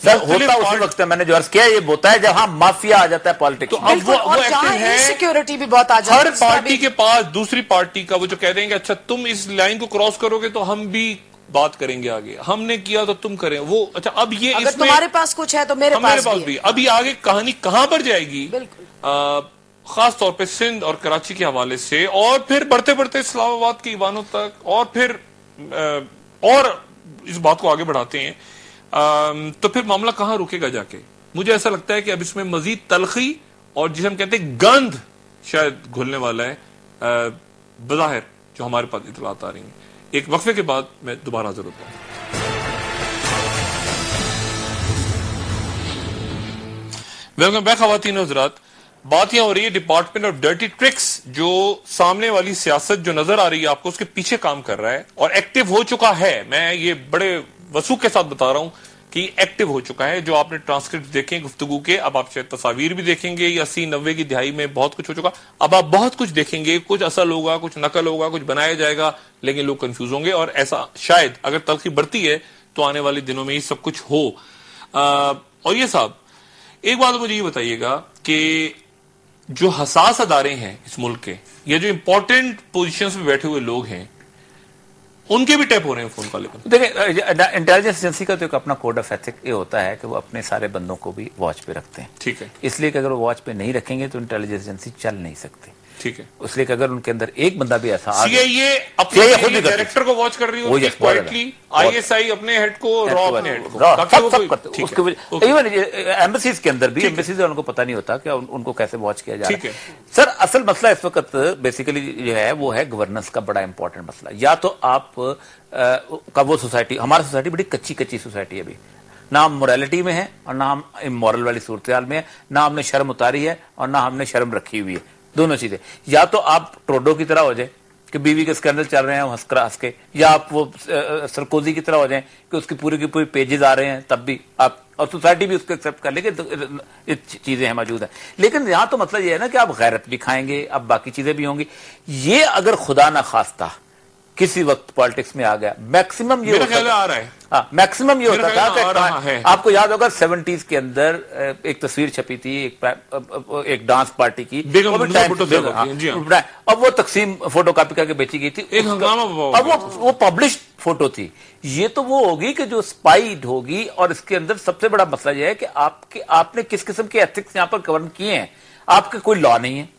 सर होता उसी वक्त है, मैंने जो अर्ज किया ये होता है जब माफिया आ जाता है पॉलिटिक्स, तो अब वो एक्टिव है, सिक्योरिटी भी बहुत आ जाती है। हर पार्टी के पास दूसरी पार्टी का वो जो कह देंगे अच्छा तुम इस लाइन को क्रॉस करोगे तो हम भी बात करेंगे आगे, हमने किया तो तुम करें वो। अच्छा, अब ये अगर तुम्हारे पास कुछ है तो मेरे पास भी। अब ये आगे कहानी कहां पर जाएगी, खास तौर पे सिंध और कराची के हवाले से, और फिर बढ़ते बढ़ते इस्लामाबाद के ईवानों तक, और फिर और इस बात को आगे बढ़ाते हैं, तो फिर मामला कहां रुकेगा जाके। मुझे ऐसा लगता है कि अब इसमें मजीद तलखी और जिसे हम कहते हैं गंध शायद घुलने वाला है, बज़ाहिर जो हमारे पास इतलात आ रही हैं। एक वक्फे के बाद मैं दोबारा हाजिर होता हूं। वेलकम बैक ख़वातीन और हज़रात। बात यहां हो रही है डिपार्टमेंट ऑफ डर्टी ट्रिक्स, जो सामने वाली सियासत जो नजर आ रही है आपको, उसके पीछे काम कर रहा है और एक्टिव हो चुका है। मैं ये बड़े वसूख के साथ बता रहा हूं कि एक्टिव हो चुका है। जो आपने ट्रांसक्रिप्ट देखे गुफ्तगू के, अब आप शायद तस्वीर भी देखेंगे। 80-90 की दिहाई में बहुत कुछ हो चुका, अब आप बहुत कुछ देखेंगे। कुछ असल होगा, कुछ नकल होगा, कुछ बनाया जाएगा, लेकिन लोग कंफ्यूज होंगे। और ऐसा शायद अगर तलखी बढ़ती है तो आने वाले दिनों में ये सब कुछ हो। और ये साहब एक बात मुझे ये बताइएगा कि जो हसास अदारे हैं इस मुल्क के, या जो इंपॉर्टेंट पोजीशंस पे बैठे हुए लोग हैं, उनके भी टैप हो रहे हैं फोन कॉल। देखिए, इंटेलिजेंस एजेंसी का तो एक अपना कोड ऑफ एथिक ये होता है कि वो अपने सारे बंदों को भी वॉच पे रखते हैं। ठीक है। इसलिए कि अगर वो वॉच पे नहीं रखेंगे तो इंटेलिजेंस एजेंसी चल नहीं सकती। ठीक है। इसलिए कि अगर उनके अंदर एक बंदा भी ऐसा ये अपने डायरेक्टर को वॉच कर रही होती है क्वाइटली, आईएसआई अपने हेड को, रॉ अपने हेड को, उसके वजह इवन एम्बेसीज के अंदर भी एम्बेसीज उनको पता नहीं होता कि उनको कैसे वॉच किया जा रहा है। सर असल मसला इस वक्त बेसिकली जो है वो है गवर्नेंस का बड़ा इंपॉर्टेंट मसला। या तो आप का वो सोसाइटी, हमारी सोसाइटी बड़ी कच्ची सोसाइटी है अभी, ना हम मोरालिटी में है और ना हम इमोरल वाली सूरत हाल में है, ना हमने शर्म उतारी है और ना हमने शर्म रखी हुई है। दोनों चीजें, या तो आप ट्रोडो की तरह हो जाए कि बीवी के स्कैंडल चल रहे हैं हंस के, या आप वो सरकोजी की तरह हो जाए कि उसकी पूरी की पूरी पेजेस आ रहे हैं, तब भी आप, और सोसाइटी भी उसको एक्सेप्ट कर लेगी, तो चीजें हैं मौजूद है। लेकिन यहां तो मतलब ये है ना कि आप गैरत भी खाएंगे, अब बाकी चीजें भी होंगी। ये अगर खुदा ना खास्ता किसी वक्त पॉलिटिक्स में आ गया, मैक्सिमम ये आ रहा है, हाँ मैक्सिमम ये होता था कि आपको याद होगा 70s के अंदर एक तस्वीर छपी थी एक डांस पार्टी की, अब वो तकसीम फोटो कॉपी करके बेची गई थी, अब वो पब्लिश फोटो थी। ये तो वो होगी कि जो स्पाइड होगी, और इसके अंदर सबसे बड़ा मसला यह है कि आपने किस किस्म के एथिक्स यहां पर गवर्न किए हैं। आपके कोई लॉ नहीं है,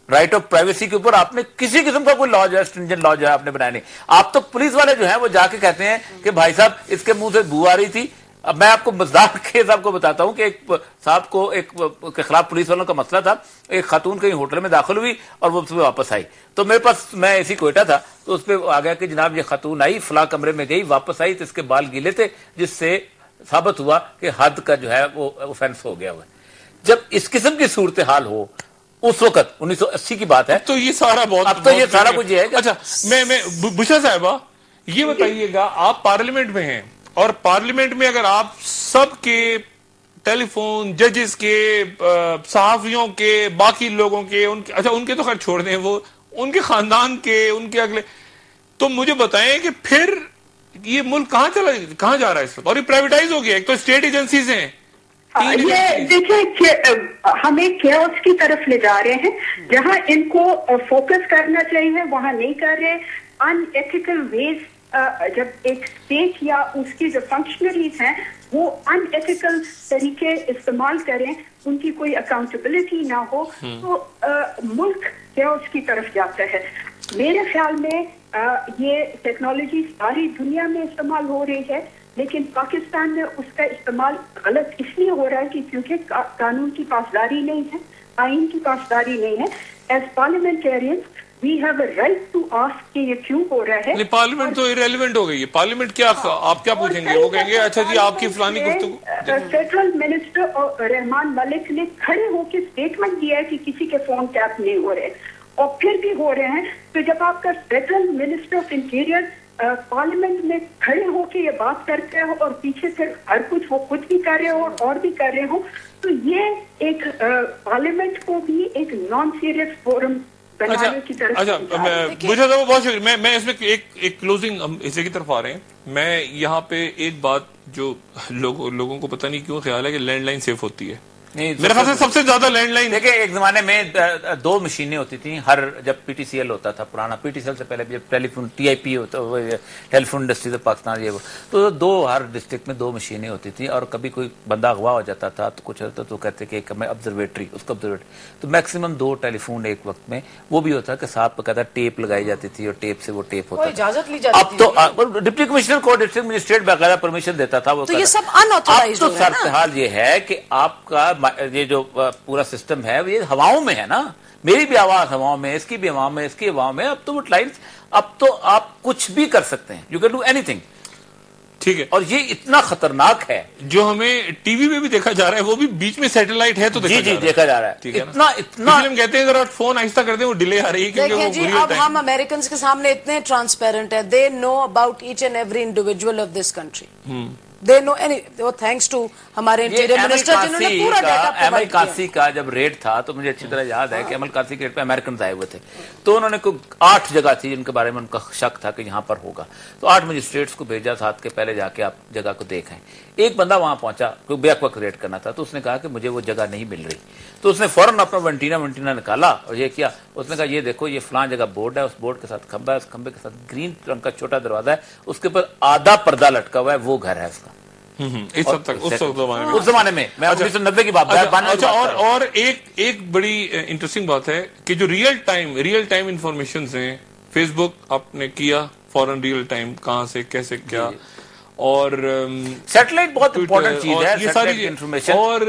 राइट ऑफ प्राइवेसी के ऊपर आपने किसी किस्म का कोई लॉ जो है, स्ट्रिंजेंट लॉ जो है आपने बनाया नहीं। आप तो पुलिस वाले जो है वो जाके कहते हैं कि भाई साहब इसके मुंह से बू आ रही थी, اب میں آپ کو مزاق کے آپ کو بتاتا ہوں کہ ایک صاحب کو ایک کے خلاف پولیس والوں کا مسئلہ تھا. ایک خاتون کہیں ہوٹل میں داخل ہوئی اور وہ صبح واپس آئی, تو میرے پاس میں اسی کوئٹہ تھا, تو اس پہ آ گیا کہ جناب یہ خاتون آئی فلاں کمرے میں گئی, واپس آئی تو اس کے بال گیلے تھے, جس سے ثابت ہوا کہ حد کا جو ہے وہ اوفینس ہو گیا ہوا. جب اس قسم کی صورتحال ہو اس وقت 1980 کی بات ہے, تو یہ سارا بہت اب تو یہ سارا کچھ ہے. اچھا میں بشرا صاحبہ یہ بتائیے گا, آپ پارلیمنٹ میں ہیں اور پارلیمنٹ میں اگر آپ سب کے ٹیلی فون, ججز کے, صحافیوں کے, باقی لوگوں کے, اچھا ان کے تو خیر چھوڑ دیں, وہ ان کے خاندان کے, ان کے اگلے, تو مجھے بتائیں کہ پھر یہ ملک کہاں جا رہا ہے اس وقت؟ اور یہ پرائیویٹائز ہو گیا. ایک تو اسٹیٹ ایجنسیز ہیں, یہ دیکھیں ہمیں کیوس کی طرف لے جا رہے ہیں, جہاں ان کو فوکس کرنا چاہیے وہاں نہیں کر رہے. ان ایتھیکل ویز جب ایک اسٹیٹ یا اس کی جو فنکشنریز ہیں وہ ان ایتھیکل طریقے استعمال کریں, ان کی کوئی اکاؤنٹیبلٹی نہ ہو, تو ملک کیوس کی طرف جاتا ہے. میرے خیال میں یہ ٹیکنالوجی ساری دنیا میں استعمال ہو رہی ہے, لیکن پاکستان میں اس کا استعمال غلط اس لیے ہو رہا ہے کہ کیونکہ قانون کی پاسداری نہیں ہے, آئین کی پاسداری نہیں ہے. As parliamentarians we have a right to ask کہ یہ کیوں ہو رہا ہے. پارلیمنٹ تو ایرریلیونٹ ہو گئی ہے. پارلیمنٹ کیا آپ کیا پوچھیں گے؟ وہ کہیں گے اچھا جی آپ کی فلانی گفتگو. فیڈرل منسٹر رحمان ملک نے کھڑے ہو کے اسٹیٹمنٹ دیا ہے کہ کسی کے فون ٹیپ نہیں ہو رہے, اور پھر بھی ہو رہے ہیں. تو جب آپ کا federal minister of interior parliament میں کھڑے ہو کے یہ بات کرتے ہو اور پیچھے سے ہر کچھ وہ خود بھی کر رہے ہو اور بھی کر رہے ہو, تو یہ ایک پارلیمنٹ کو بھی ایک نان سیریس فورم بنانے کی طرف. اچھا بہت شکریہ. میں اس میں ایک کلوزنگ حصے کی طرف آ رہے ہیں. میں یہاں پہ ایک بات جو لوگوں کو پتہ نہیں کیوں خیال ہے کہ لینڈ لائن سیف ہوتی ہے. میرے خیال سے سب سے زیادہ لینڈ لائن دیکھیں ایک زمانے میں 2 مشینیں ہوتی تھیں ہر, جب پی ٹی سی ایل ہوتا تھا پرانا, پی ٹی سی ایل سے پہلے جب ٹیلی فون ٹی آئی پی ہوتا, ٹیلی فون انڈسٹریز آف پاکستان, یہ وہ, تو 2 ہر ڈسٹرکٹ میں 2 مشینیں ہوتی تھیں. اور کبھی کوئی بندہ اغوا ہو جاتا تھا تو کچھ ہوتا تو کہتے کہ ایک ہمیں آبزرویٹری, اس کو آبزرویٹری, تو میکسیمم 2 ٹیلی فون ایک وقت میں. وہ بھی ہوتا کہ صاحب پہ کہتا ٹیپ لگائی جاتی تھی اور ٹیپ سے وہ ٹیپ ہوتا تھا. اب تو ڈپٹی کمشنر کو ڈسٹرکٹ مجسٹریٹ باقاعدہ پرمیشن دیتا تھا. وہ یہ سب انآتھورائزڈ. اب تو صورتحال یہ ہے کہ آپ کا یہ جو پورا سسٹم ہے یہ ہواؤں میں ہے نا. میری بھی آواز ہواؤں میں, اس کی بھی ہواؤں میں, اس کی ہواؤں میں. اب تو وہ لائنز, اب تو آپ کچھ بھی کر سکتے ہیں. You can do any thing. ٹھیک ہے. اور یہ اتنا خطرناک ہے جو ہمیں ٹی وی میں بھی دیکھا جا رہا ہے, وہ بھی بیچ میں سیٹلائٹ ہے تو دیکھا جا رہا ہے. اتنا ہم کہتے ہیں ذرا فون آہستہ کرتے ہیں, وہ ڈیلے آ رہی ہے. دیکھیں جی اب ہم امریکنز کے سامنے اتنے ٹرانسپیرنٹ ہیں. They know about each and every individual of this country. They know thanks to ہمارے انٹیریئر منسٹر جنہوں نے پورا ڈیٹا ایمل کاسی کا جب ریٹ تھا تو مجھے اچھی طرح یاد ہے کہ ایمل کاسی کے ریٹ پہ امریکنز آئے ہوئے تھے, تو انہوں نے 8 جگہ تھی جن کے بارے میں ان کا شک تھا کہ یہاں پر ہوگا, تو 8 مجسٹریٹس کو بھیجا ساتھ کے پہلے جا کے آپ جگہ کو دیکھیں. ایک بندہ وہاں پہنچا, کوئی بیک وقت ریٹ کرنا تھا, تو اس نے کہا کہ مجھے وہ جگہ نہیں مل رہی. تو اس نے فوراً اپنا ونٹینا نکالا اور یہ کیا, اس نے کہا یہ دیکھو یہ فلاں جگہ بورڈ ہے, اس بورڈ کے ساتھ کھمبا ہے, اس کھمبے کے ساتھ گرین رنگ کا چھوٹا دروازہ ہے, اس کے اوپر آدھا پردہ لٹکا ہوا ہے, وہ گھر ہے اس کا. اس زمانے میں 1990 کی بات. اچھا اور ایک بڑی انٹرسٹنگ بات ہے کہ جو ریئل ٹائم انفارمیشن ہیں, فیس بک آپ نے کیا فوراً ریئل ٹائم کہاں سے کیسے کیا, اور سیٹلائٹ بہت امپورٹنٹ چیز ہے یہ ساری انفارمیشن. اور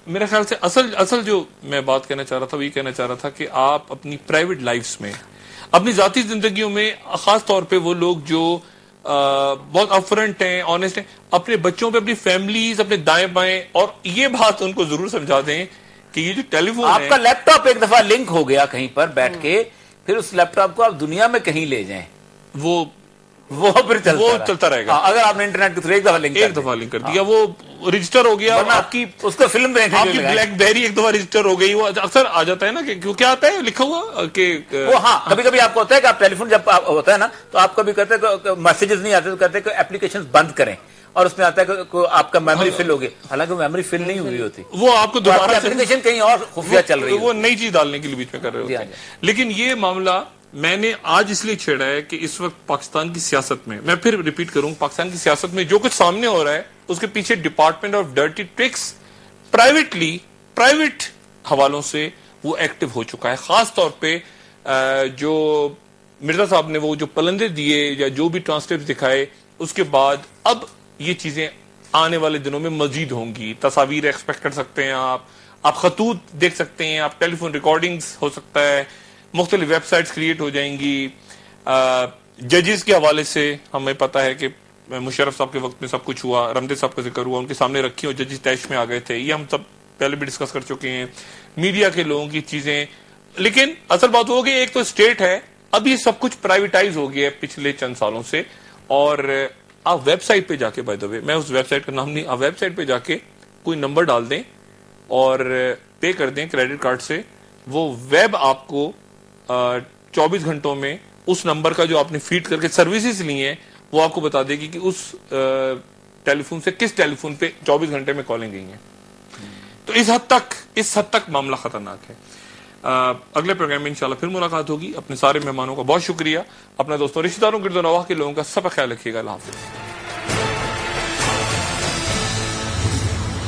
میرے خیال سے اصل جو میں بات کہنا چاہ رہا تھا وہ یہ کہنا چاہ رہا تھا کہ آپ اپنی پرائیویٹ لائفز میں, اپنی ذاتی زندگیوں میں, خاص طور پہ وہ لوگ جو بہت اپفرنٹ ہیں, آنےسٹ ہیں, اپنے بچوں پہ, اپنی فیملیز, اپنے دائیں بائیں, اور یہ بات ان کو ضرور سمجھا دیں کہ یہ جو ٹیلی فون آپ کا لیپ ٹاپ ایک دفعہ لنک ہو گیا کہیں پر بیٹھ کے, پھر اس لیپ ٹاپ کو آپ دنیا میں کہیں لے جائیں, وہ پھر چلتا رہے گا. اگر آپ نے انٹرنیٹ کے تھرو ایک دفعہ لنک کر دیا, وہ رجسٹر ہو گیا, آپ کی اس کو فلم دیکھیں, آپ کی بلیک بیری ایک دفعہ رجسٹر ہو گئی. وہ اکثر آ جاتا ہے نا کہ کیا آتا ہے لکھا ہوا کہ وہ, ہاں کبھی کبھی آپ کو ہوتا ہے کہ آپ ٹیلی فون جب ہوتا ہے نا تو آپ کبھی کہتے ہیں کہ میسیجز نہیں آتے, تو کہتے ہیں کہ اپلیکیشن بند کریں, اور اس میں آتا ہے کہ آپ کا میموری فل ہو گئی, حالانکہ میموری فل نہیں ہوئی ہوتی, وہ آپ کو دوبارہ اپلیکیشن کہیں اور خفیہ چل رہی ہے, وہ نئی چیز ڈالنے کے لیے بیچ میں کر رہے ہوتے ہیں. لیکن یہ معاملہ میں نے آج اس لیے چھیڑا ہے کہ اس وقت پاکستان کی سیاست میں پھر ریپیٹ کروں, پاکستان کی سیاست میں جو کچھ سامنے ہو رہا ہے اس کے پیچھے department of dirty tricks private حوالوں سے وہ ایکٹیو ہو چکا ہے. خاص طور پہ جو مرزا صاحب نے وہ جو پلندے دیے یا جو بھی ٹرانسکرپٹ دکھائے, اس کے بعد اب یہ چیزیں آنے والے دنوں میں مزید ہوں گی. تصاویر ایکسپیکٹ کر سکتے ہیں آپ خطوط دیکھ سکتے ہیں, آپ ٹیلی فون ریکارڈنگز ہو سکتا ہے, مختلف ویب سائٹس کریٹ ہو جائیں گی. ججز کے حوالے سے ہمیں پتا ہے کہ مشرف صاحب کے وقت میں سب کچھ ہوا, رمدے صاحب کا ذکر ہوا, ان کے سامنے رکھی اور ججز طیش میں آ گئے تھے, یہ ہم سب پہلے بھی ڈسکس کر چکے ہیں. میڈیا کے لوگوں کی چیزیں, لیکن اصل بات وہ کہ ایک تو اسٹیٹ ہے, اب یہ سب کچھ پرائیویٹائز ہو گیا ہے پچھلے چند سالوں سے. اور آپ ویب سائٹ پہ جا کے, بائی دا وے میں اس ویب سائٹ کا نام نہیں, آپ ویب سائٹ پہ جا کے کوئی نمبر ڈال دیں اور پے کر دیں کریڈٹ کارڈ سے, وہ ویب آپ کو 24 گھنٹوں میں اس نمبر کا جو آپ نے فیڈ کر کے سروسز لی ہیں وہ آپ کو بتا دے گی کہ اس ٹیلی فون سے کس ٹیلی فون پہ 24 گھنٹے میں کالیں گئی ہیں. تو اس حد تک معاملہ خطرناک ہے. اگلے پروگرام میں انشاءاللہ پھر ملاقات ہوگی. اپنے سارے مہمانوں کا بہت شکریہ. اپنے دوستوں رشتہ داروں گرد و نواح کے لوگوں کا سب خیال رکھیے گا. اللہ حافظ.